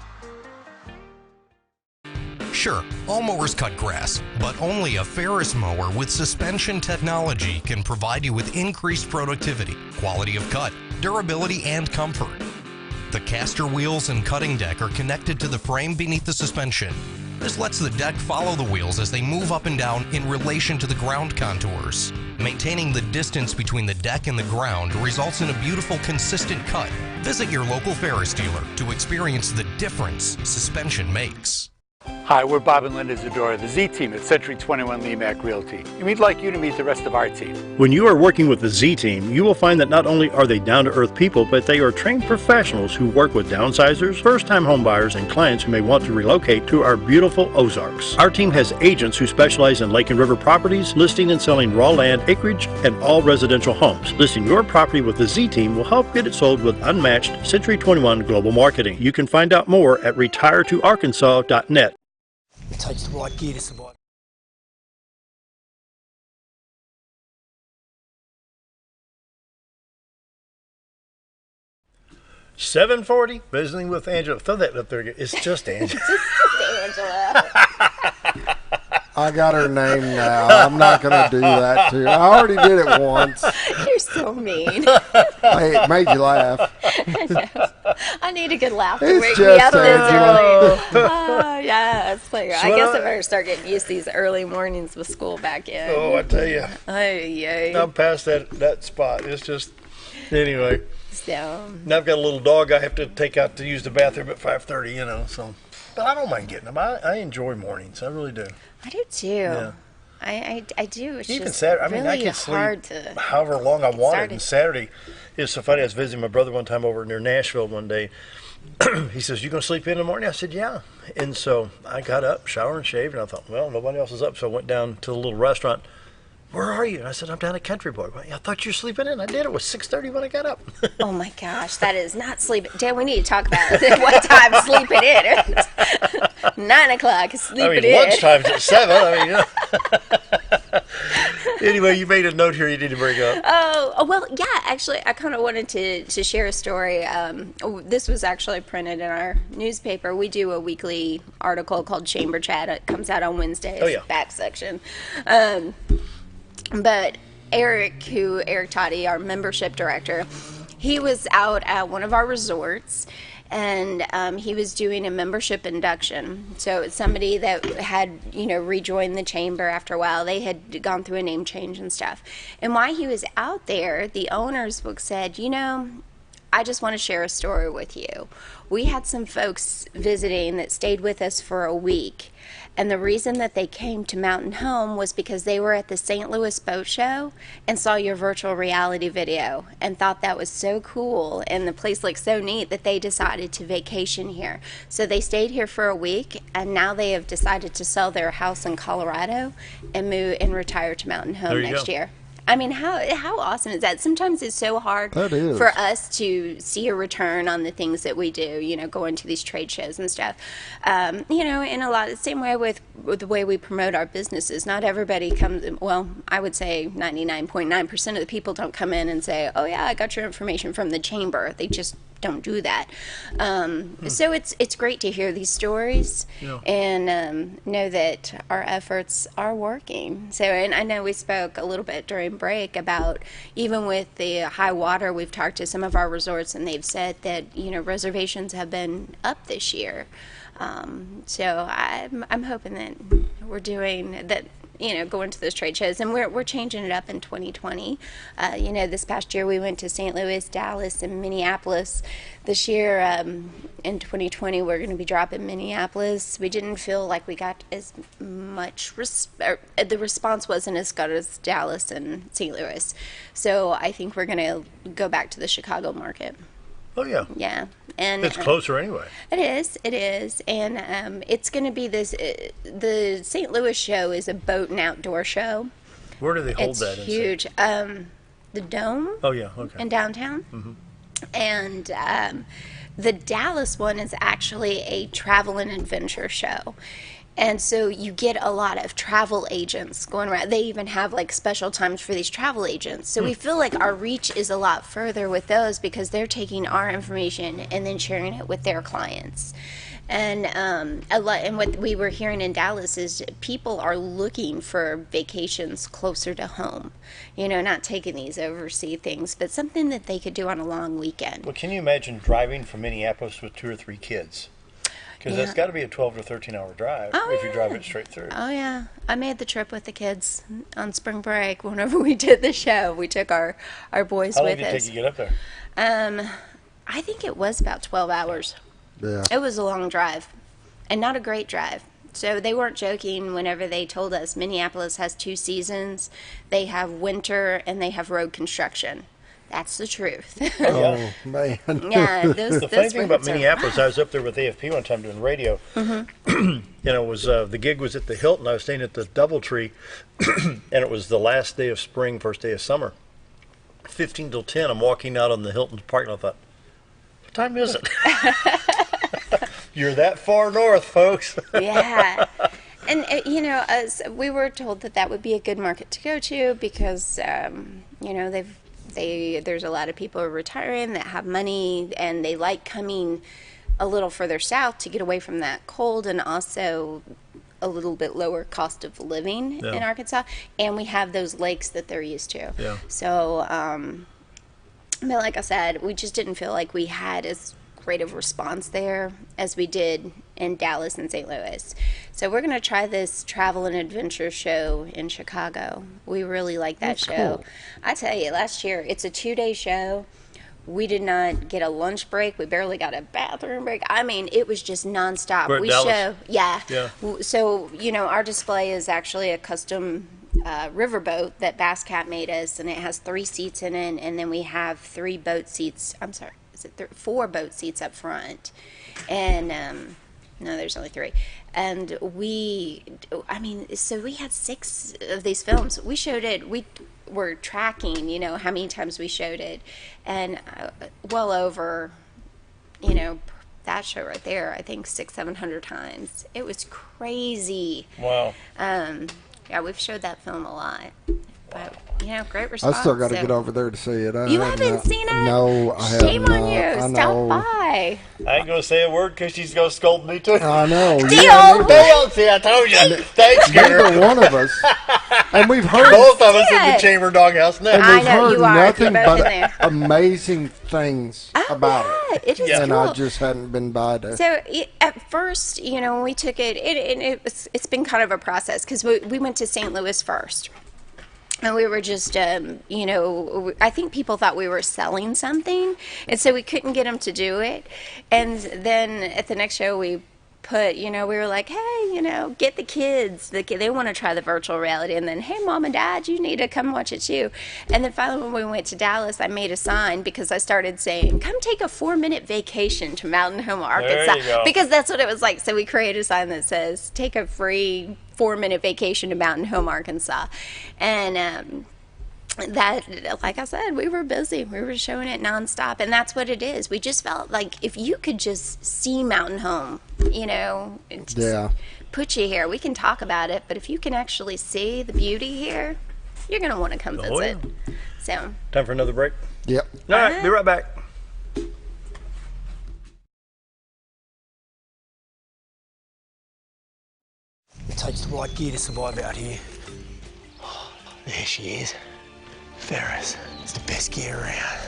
Sure, all mowers cut grass, but only a Ferris mower with suspension technology can provide you with increased productivity, quality of cut, durability, and comfort. The caster wheels and cutting deck are connected to the frame beneath the suspension. This lets the deck follow the wheels as they move up and down in relation to the ground contours. Maintaining the distance between the deck and the ground results in a beautiful, consistent cut. Visit your local Ferris dealer to experience the difference suspension makes. Hi, we're Bob and Linda Zadora, the Z-Team at Century 21 Lemac Realty, and we'd like you to meet the rest of our team. When you are working with the Z-Team, you will find that not only are they down-to-earth people, but they are trained professionals who work with downsizers, first-time homebuyers, and clients who may want to relocate to our beautiful Ozarks. Our team has agents who specialize in lake and river properties, listing and selling raw land, acreage, and all residential homes. Listing your property with the Z-Team will help get it sold with unmatched Century 21 global marketing. You can find out more at retiretoarkansas.net. It takes the right gear to survive. $7.40, visiting with Angela. Throw that up there again. It's just Angela. It's just Angela. I got her name now. I'm not going to do that to her. I already did it once. You're so mean. Hey, it made you laugh. I need a good laugh to It's wake me just up this Angela. early. Yeah, it's like, I guess I better start getting used to these early mornings with school back in. Oh, I tell you. Ay. I'm past that spot. It's just, anyway. So. Now I've got a little dog I have to take out to use the bathroom at 5:30, so. But I don't mind getting them. I enjoy mornings. I really do. I do too. Yeah. I do. It's Even just Saturday. really I can hard sleep to however long I get wanted. started. And Saturday, it was so funny. I was visiting my brother one time over near Nashville one day. He says, "You gonna sleep in the morning?" I said, "Yeah." And so I got up, showered and shaved, and I thought, well, nobody else is up, so I went down to the little restaurant. "Where are you?" And I said, "I'm down at Country Boy." "Well, I thought you were sleeping in." I did. It was 6:30 when I got up. Oh my gosh, that is not sleeping. Dan, we need to talk about what time sleeping in is. 9 o'clock, sleeping in. Lunchtime's at 7. Anyway, you made a note here you need to bring up. Oh, well, yeah, actually, I kind of wanted to share a story. This was actually printed in our newspaper. We do a weekly article called Chamber Chat. It comes out on Wednesdays, Oh, yeah. back section. But Eric Toddy, our membership director, he was out at one of our resorts, and he was doing a membership induction. So it's somebody that had, rejoined the chamber after a while. They had gone through a name change and stuff. And while he was out there, the owner's book said, I just want to share a story with you. We had some folks visiting that stayed with us for a week. And the reason that they came to Mountain Home was because they were at the St. Louis Boat Show and saw your virtual reality video and thought that was so cool and the place looked so neat that they decided to vacation here. So they stayed here for a week, and now they have decided to sell their house in Colorado and move and retire to Mountain Home next year. I mean, how awesome is that? Sometimes it's so hard for us to see a return on the things that we do, going to these trade shows and stuff. In a lot of the same way with the way we promote our businesses. Not everybody comes, well, I would say 99.9% of the people don't come in and say, "Oh yeah, I got your information from the chamber." They just don't do that. So it's great to hear these stories and know that our efforts are working. So, and I know we spoke a little bit during break about even with the high water, we've talked to some of our resorts and they've said that reservations have been up this year. So I'm hoping that we're doing that. Going to those trade shows, and we're changing it up in 2020. This past year we went to St. Louis, Dallas, and Minneapolis. This year, in 2020, we're going to be dropping Minneapolis. We didn't feel like we got as much the response wasn't as good as Dallas and St. Louis. So I think we're going to go back to the Chicago market. Oh yeah. Yeah, and it's closer anyway. It is, and it's going to be this. The St. Louis show is a boat and outdoor show. Where do they hold that? It's huge. The Dome. Oh yeah, okay. In downtown, and the Dallas one is actually a travel and adventure show. And so you get a lot of travel agents going around. They even have like special times for these travel agents. So we feel like our reach is a lot further with those because they're taking our information and then sharing it with their clients. And and what we were hearing in Dallas is people are looking for vacations closer to home. Not taking these overseas things, but something that they could do on a long weekend. Well, can you imagine driving from Minneapolis with 2 or 3 kids? Because that's got to be a 12 to 13-hour drive if you drive it straight through. Oh, yeah. I made the trip with the kids on spring break. Whenever we did the show, we took our boys with us. How long did it take you to get up there? I think it was about 12 hours. Yeah. It was a long drive and not a great drive. So they weren't joking whenever they told us Minneapolis has 2 seasons. They have winter and they have road construction. That's the truth. Oh, man. Yeah, the funny thing about Minneapolis, I was up there with AFP one time doing radio. It was the gig was at the Hilton. I was staying at the DoubleTree, and it was the last day of spring, first day of summer. 15 till 10, I'm walking out on the Hilton's parking lot. I thought, what time is it? You're that far north, folks. Yeah. And, we were told that would be a good market to go to because, there's a lot of people who are retiring that have money and they like coming a little further south to get away from that cold and also a little bit lower cost of living in Arkansas. And we have those lakes that they're used to. Yeah. So, but like I said, we just didn't feel like we had as great of response there as we did in Dallas and St. Louis. So we're going to try this travel and adventure show in Chicago. We really like that show. Cool. I tell you, last year, it's a 2-day show. We did not get a lunch break. We barely got a bathroom break. I mean, it was just nonstop. We're at We Dallas? show, yeah. So, our display is actually a custom riverboat that Bass Cat made us, and it has 3 seats in it, and then we have 3 boat seats. I'm sorry, is it 4 boat seats up front? And no, there's only 3. And so we had 6 of these films. We showed it. We were tracking, how many times we showed it, and well over, that show right there, I think 600-700 times. It was crazy. Wow. Yeah, we've showed that film a lot. But, great response. I still got to get over there to see it. You haven't seen it? No, I haven't. Shame on you. Stop by. I ain't gonna say a word because she's gonna scold me too. I know. Deal. See, I told you. Thanks, Gary. Neither one of us. And we've heard both of us in the Chamber Doghouse now. And we've I know, heard you are. nothing You're both in but there. amazing things about it. It is And cool. I just hadn't been by to. So at first, when we took it, it's been kind of a process because we went to St. Louis first. And we were just, I think people thought we were selling something. And so we couldn't get them to do it. And then at the next show, we put, we were like, hey, get the kids. They want to try the virtual reality. And then, hey, Mom and Dad, you need to come watch it too. And then finally when we went to Dallas, I made a sign because I started saying, come take a 4-minute vacation to Mountain Home, Arkansas. There you go. Because that's what it was like. So we created a sign that says, take a free 4-minute vacation to Mountain Home, Arkansas. And that, like I said, we were busy. We were showing it nonstop, and that's what it is. We just felt like if you could just see Mountain Home, just put you here. We can talk about it, but if you can actually see the beauty here, you're going to want to come visit. Yeah. So, Time for another break? Yep. All right, be right back. It takes the right gear to survive out here. There she is. Ferris. It's the best gear around.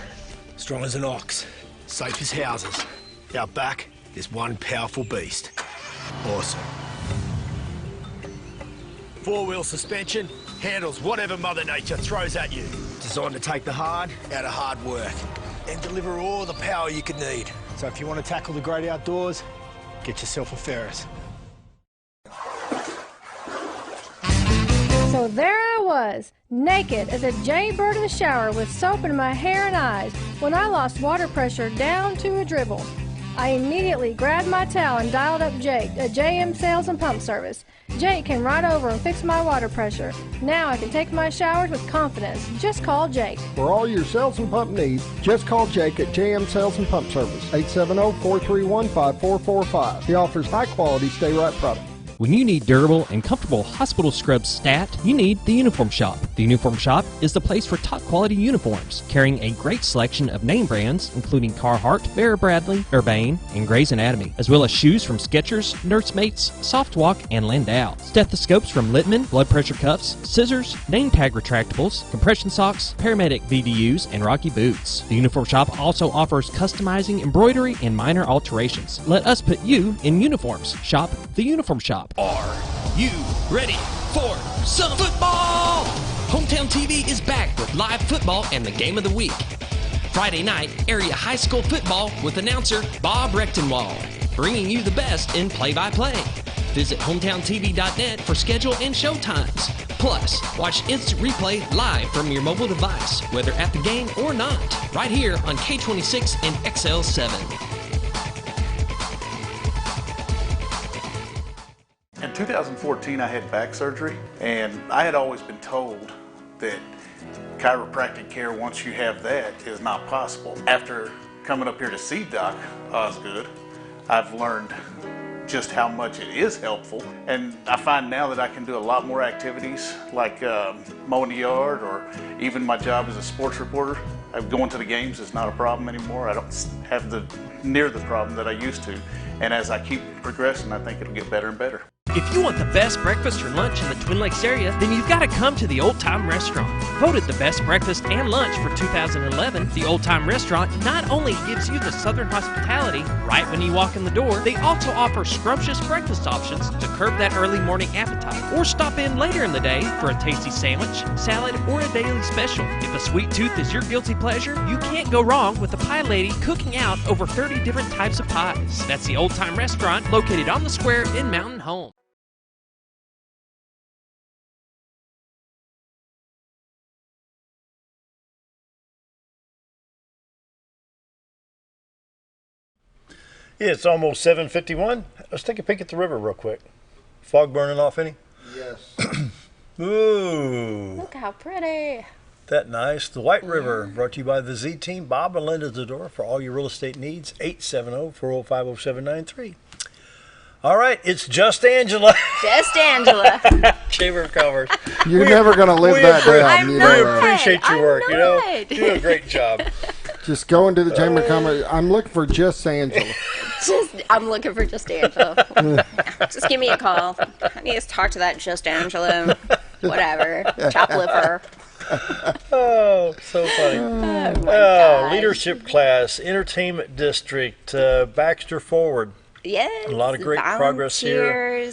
Strong as an ox. Safe as houses. Out back, there's one powerful beast. Awesome. 4-wheel suspension, handles whatever Mother Nature throws at you. Designed to take the hard out of hard work and deliver all the power you could need. So if you want to tackle the great outdoors, get yourself a Ferris. So there I was, naked as a jaybird in the shower with soap in my hair and eyes when I lost water pressure down to a dribble. I immediately grabbed my towel and dialed up Jake at JM Sales and Pump Service. Jake came right over and fixed my water pressure. Now I can take my showers with confidence. Just call Jake. For all your sales and pump needs, just call Jake at JM Sales and Pump Service, 870-431-5445. He offers high-quality stay-right products. When you need durable and comfortable hospital scrubs stat, you need the Uniform Shop. The Uniform Shop is the place for top quality uniforms, carrying a great selection of name brands, including Carhartt, Vera Bradley, Urbane, and Grey's Anatomy, as well as shoes from Skechers, Nursemates, Softwalk, and Landau, stethoscopes from Littman, blood pressure cuffs, scissors, name tag retractables, compression socks, paramedic VDUs, and Rocky boots. The Uniform Shop also offers customizing embroidery and minor alterations. Let us put you in uniforms. Shop the Uniform Shop. Are you ready for some football? Hometown TV is back with live football and the game of the week. Friday night, area high school football with announcer Bob Rechtenwald, bringing you the best in play-by-play. Visit hometowntv.net for schedule and show times. Plus, watch instant replay live from your mobile device, whether at the game or not, right here on K26 and XL7. In 2014, I had back surgery, and I had always been told that chiropractic care, once you have that, is not possible. After coming up here to see Doc Osgood, I've learned just how much it is helpful, and I find now that I can do a lot more activities like mowing the yard, or even my job as a sports reporter. Going to the games is not a problem anymore. I don't have near the problem that I used to, and as I keep progressing, I think it'll get better and better. If you want the best breakfast or lunch in the Twin Lakes area, then you've got to come to the Old Time Restaurant. Voted the best breakfast and lunch for 2011, the Old Time Restaurant not only gives you the Southern hospitality right when you walk in the door, they also offer scrumptious breakfast options to curb that early morning appetite. Or stop in later in the day for a tasty sandwich, salad, or a daily special. If a sweet tooth is your guilty pleasure, you can't go wrong with the Pie Lady cooking out over 30 different types of pies. That's the Old Time Restaurant located on the square in Mountain Home. It's almost 7:51. Let's take a peek at the river real quick. Fog burning off any? Yes. Ooh. Look how pretty. That nice. The White River, brought to you by the Z Team. Bob and Linda Zadora for all your real estate needs. 870-405-0793. All right, it's Just Angela. Just Angela. Chamber of Commerce. You're never going to live that down. We appreciate your work. You know, you do a great job. Just go into the Chamber of Commerce. I'm looking for Just Angela. I'm looking for Just Angela. Just give me a call. I need to talk to that Just Angela. Whatever. Chop liver. Oh, so funny. Oh, leadership class, entertainment district, Baxter Forward. Yes. A lot of great progress here.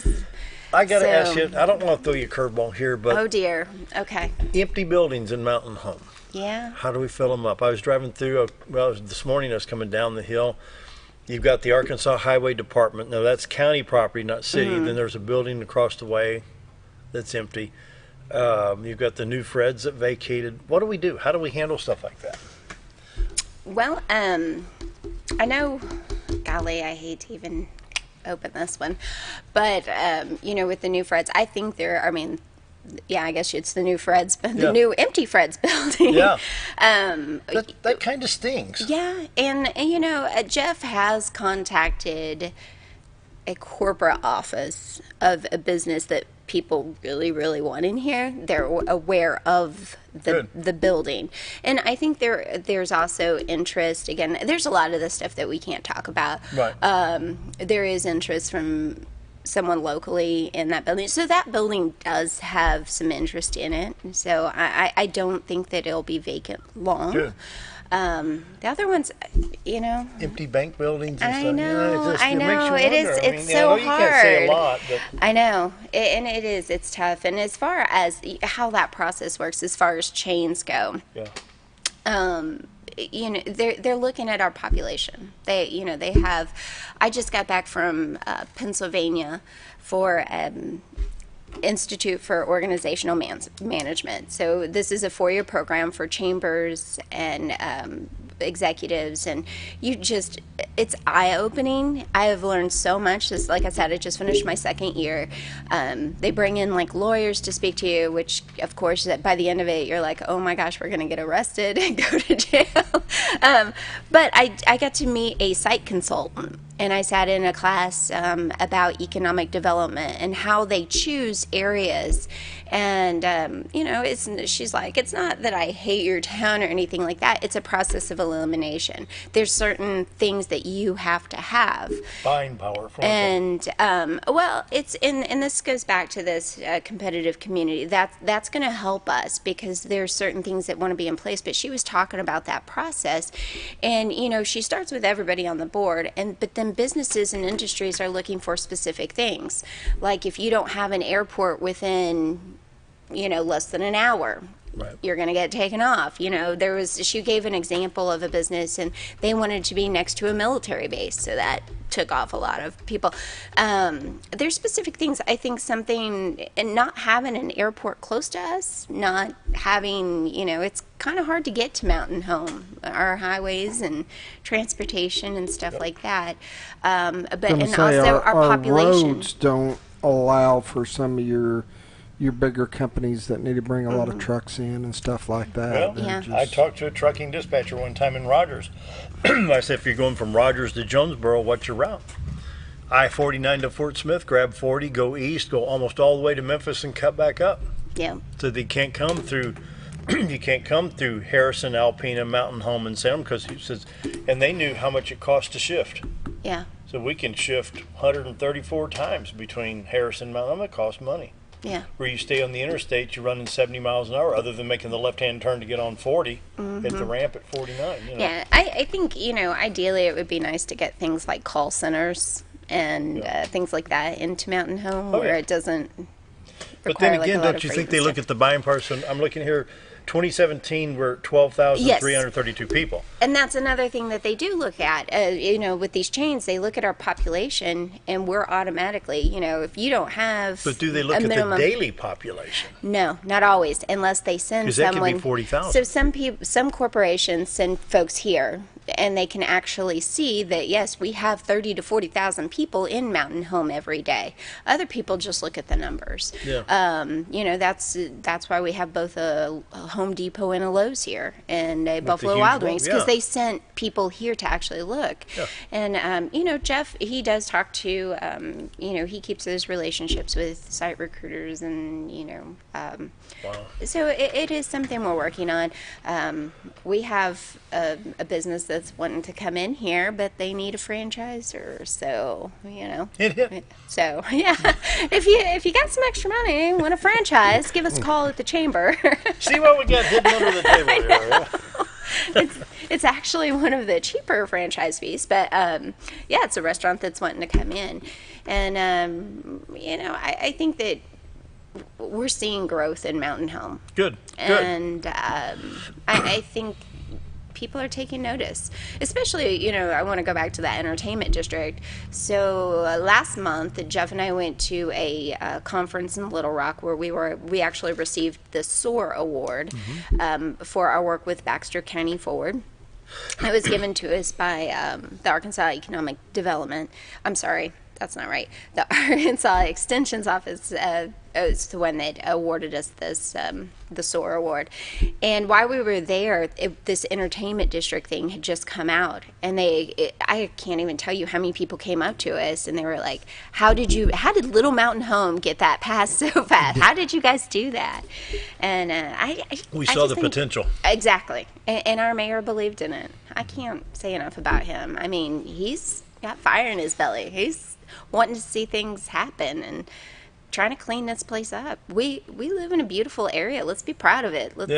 I got to ask you, I don't want to throw you a curveball here, but. Oh, dear. Okay. Empty buildings in Mountain Home. Yeah. How do we fill them up? I was driving through, this morning I was coming down the hill. You've got the Arkansas Highway Department. Now, that's county property, not city. Mm-hmm. Then there's a building across the way that's empty. You've got the new Freds that vacated. What do we do? How do we handle stuff like that? Well, I know, golly, I hate to even open this one, but, with the new Freds, I think I guess it's the new Freds, but the new empty Freds building. Yeah. That kind of stings. Yeah. And Jeff has contacted a corporate office of a business that people really, really want in here. They're aware of the building. And I think there's also interest. Again, there's a lot of this stuff that we can't talk about. Right. There is interest from someone locally in that building. So that building does have some interest in it. So I don't think that it'll be vacant long. Good. The other ones, Empty bank buildings and stuff. I know. It makes you wonder. It's so hard. You can't say a lot, but. I know. And it is. It's tough. And as far as how that process works, as far as chains go. Yeah. They're looking at our population. They have. I just got back from Pennsylvania for Institute for Organizational Management. So this is a 4-year program for chambers and executives, and it's eye-opening. I have learned so much. Just like I said, I just finished my 2nd year. They bring in like lawyers to speak to you, which of course by the end of it you're like, oh my gosh, we're going to get arrested and go to jail. But I got to meet a site consultant, and I sat in a class about economic development and how they choose areas. And she's like, it's not that I hate your town or anything like that. It's a process of elimination. There's certain things that you have to have. Buying power. And and this goes back to this competitive community. That's going to help us because there's certain things that want to be in place. But she was talking about that process, and she starts with everybody on the board, but then businesses and industries are looking for specific things, like if you don't have an airport within less than an hour, right, you're going to get taken off. She gave an example of a business and they wanted to be next to a military base, so that took off a lot of people. There's specific things. I think and not having an airport close to us, not having, it's kind of hard to get to Mountain Home, our highways and transportation and stuff like that. Our population. Roads don't allow for some of your bigger companies that need to bring a lot of trucks in and stuff like that. Well, I talked to a trucking dispatcher one time in Rogers. I said, if you're going from Rogers to Jonesboro, what's your route? I-49 to Fort Smith, grab 40, go east, go almost all the way to Memphis and cut back up. Yeah. So they can't come through. You can't come through Harrison, Alpena, Mountain Home, and Salem, because he says, and they knew how much it cost to shift. Yeah. So we can shift 134 times between Harrison and Mount Home. It costs money. Yeah. Where you stay on the interstate, you're running 70 miles an hour, other than making the left-hand turn to get on 40, hit the ramp at 49. You know? Yeah, I think, ideally it would be nice to get things like call centers and things like that into Mountain Home where it doesn't But then require, again, like, a lot don't of you freight think and they look stuff. at the buying power? So I'm looking here, 2017, we're 12,332 people. And that's another thing that they do look at. With these chains, they look at our population, and we're automatically, if you don't have But do they look at the daily population? No, not always, unless they send 'Cause that someone. could be 40,000. So some corporations send folks here, and they can actually see that yes, we have 30 to 40,000 people in Mountain Home every day. Other people just look at the numbers. Yeah. That's why we have both a Home Depot and a Lowe's here, and a Buffalo huge Wild one, Wings, because yeah. they sent people here to actually look. Yeah. And Jeff, he does talk to, he keeps those relationships with site recruiters, and Wow. so it is something we're working on. We have a business that's wanting to come in here, but they need a franchisor. So So yeah, if you got some extra money and want a franchise, give us a call at the chamber. See what we got hidden under the table here. Yeah? It's actually one of the cheaper franchise fees, but it's a restaurant that's wanting to come in, and I think that we're seeing growth in Mountain Home. Good. And I think people are taking notice, especially, I want to go back to that entertainment district. So last month, Jeff and I went to a conference in Little Rock where we actually received the SOAR Award for our work with Baxter County Forward. It was given to us by the Arkansas Economic Development. I'm sorry, that's not right. The Arkansas Extension's Office is the one that awarded us this the SOAR Award. And while we were there, this entertainment district thing had just come out, and I can't even tell you how many people came up to us, and they were like, how did Little Mountain Home get that passed so fast? How did you guys do that? And We I saw just the think- potential. Exactly. And our mayor believed in it. I can't say enough about him. I mean, he's got fire in his belly. He's wanting to see things happen and trying to clean this place up. We live in a beautiful area. Let's be proud of it. Let's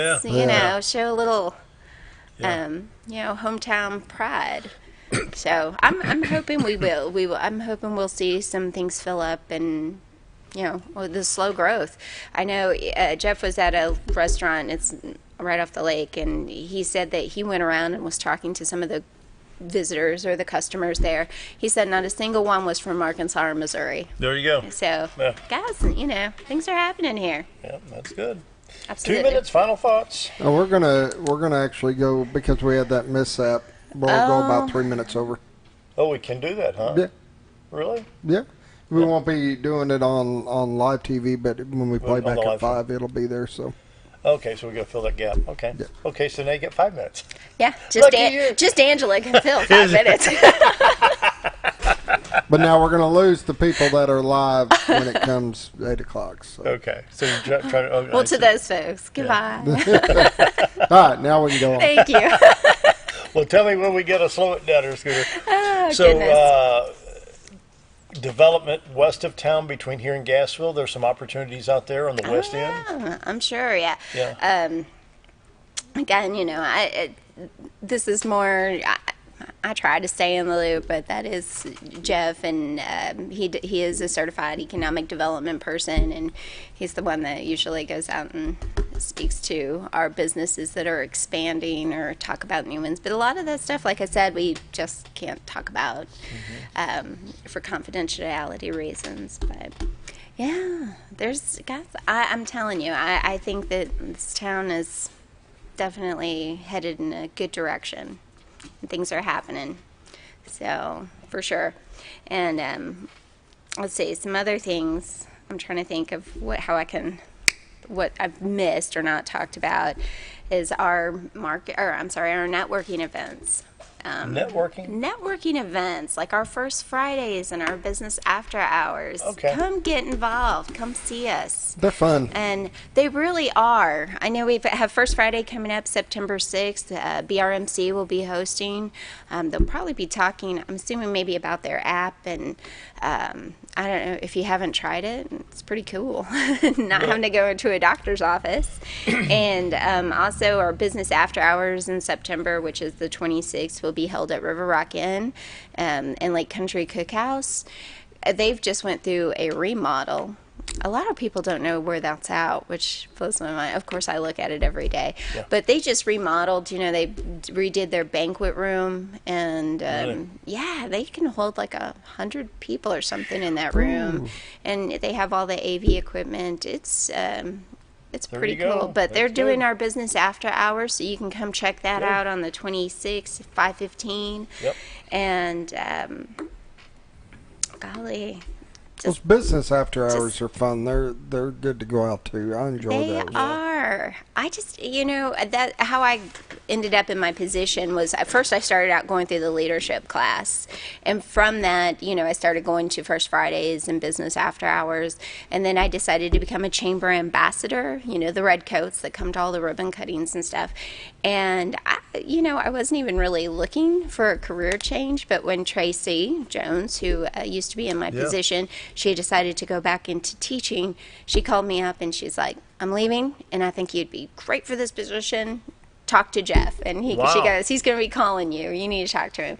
show a little hometown pride. So I'm hoping we will. I'm hoping we'll see some things fill up, and the slow growth. I know Jeff was at a restaurant. It's right off the lake, and he said that he went around and was talking to some of the visitors or the customers there. He said not a single one was from Arkansas or Missouri. There you go. So, guys, things are happening here. Yeah, that's good. Absolutely. 2 minutes, final thoughts. We're gonna actually go, because we had that mishap. We'll go about 3 minutes over. Oh, we can do that, huh? Yeah. Really? Yeah. We won't be doing it on live TV, but when we play On the back live at 5, it'll be there. So. Okay, so we got to fill that gap. Okay. Yeah. Okay, so now you get 5 minutes. Yeah, just Angela can fill 5 minutes. But now we're going to lose the people that are live when it comes 8 o'clock. So. Okay, so you're trying to... Well, to those folks, goodbye. All right, now we can go on. Thank you. Well, tell me when we get to slow it down here, Scooter. Oh, so, goodness. Development west of town between here and Gassville, there's some opportunities out there on the west end? I'm sure, yeah. Yeah. Again, this is more... I try to stay in the loop, but that is Jeff, and he is a certified economic development person, and he's the one that usually goes out and speaks to our businesses that are expanding or talk about new ones. But a lot of that stuff, like I said, we just can't talk about for confidentiality reasons. But yeah, there's guys. I'm telling you, I think that this town is definitely headed in a good direction. Things are happening, so for sure. And let's see, some other things. I'm trying to think of what I've missed or not talked about is our networking events. networking events, like our First Fridays and our business after hours. Okay. Come get involved. Come see us. They're fun. And they really are. I know we have First Friday coming up September 6th. BRMC will be hosting. They'll probably be talking, I'm assuming, maybe about their app. And I don't know if you haven't tried it. It's pretty cool. Not having to go into a doctor's office. And also our business after hours in September, which is the 26th, will be held at River Rock Inn and Lake Country Cookhouse. They've just went through a remodel. A lot of people don't know where that's at, which blows my mind. Of course, I look at it every day. Yeah. But they just remodeled. You know, they redid their banquet room, and Really? yeah, they can hold like 100 people or something in that room. Ooh. And they have all the AV equipment. It's pretty you go. cool. But they're That's doing good. our business after hours, so you can come check that Good. out on the 26th, 5:15. Yep. And golly. Those business after hours are fun. They're good to go out to. I enjoy They those. are. I just, that how I ended up in my position was at first I started out going through the leadership class, and from that, I started going to First Fridays and business after hours, and then I decided to become a chamber ambassador. The red coats that come to all the ribbon cuttings and stuff, and I wasn't even really looking for a career change, but when Tracy Jones, who used to be in my position, she decided to go back into teaching, she called me up and she's like, I'm leaving, and I think you'd be great for this position. Talk to Jeff. And she goes, he's going to be calling you. You need to talk to him.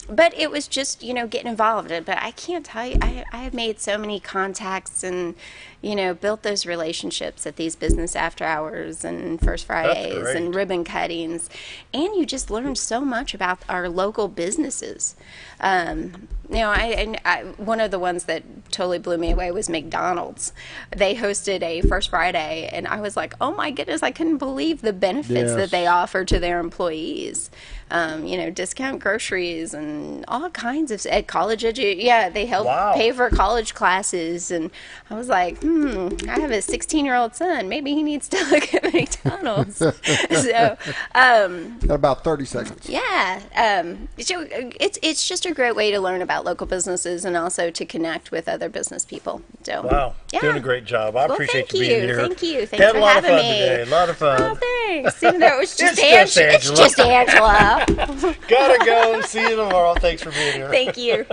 But it was just, getting involved. But I can't tell you, I have made so many contacts and, built those relationships at these business after hours and First Fridays and ribbon cuttings. And you just learn so much about our local businesses. One of the ones that totally blew me away was McDonald's. They hosted a First Friday, and I was like, oh my goodness, I couldn't believe the benefits that they offer to their employees. Discount groceries and all kinds of college they help pay for college classes. And I was like, I have a 16-year-old son. Maybe he needs to look at McDonald's. So, Got about 30 seconds. Yeah. So it's just a great way to learn about local businesses and also to connect with other business people. So, wow. Yeah. Doing a great job. I appreciate you being here. Thank you. Thanks Had for a lot of having fun me. today. A lot of fun. Oh, thanks. Even though it was just It's Angela. Gotta go. See you tomorrow. Thanks for being here. Thank you.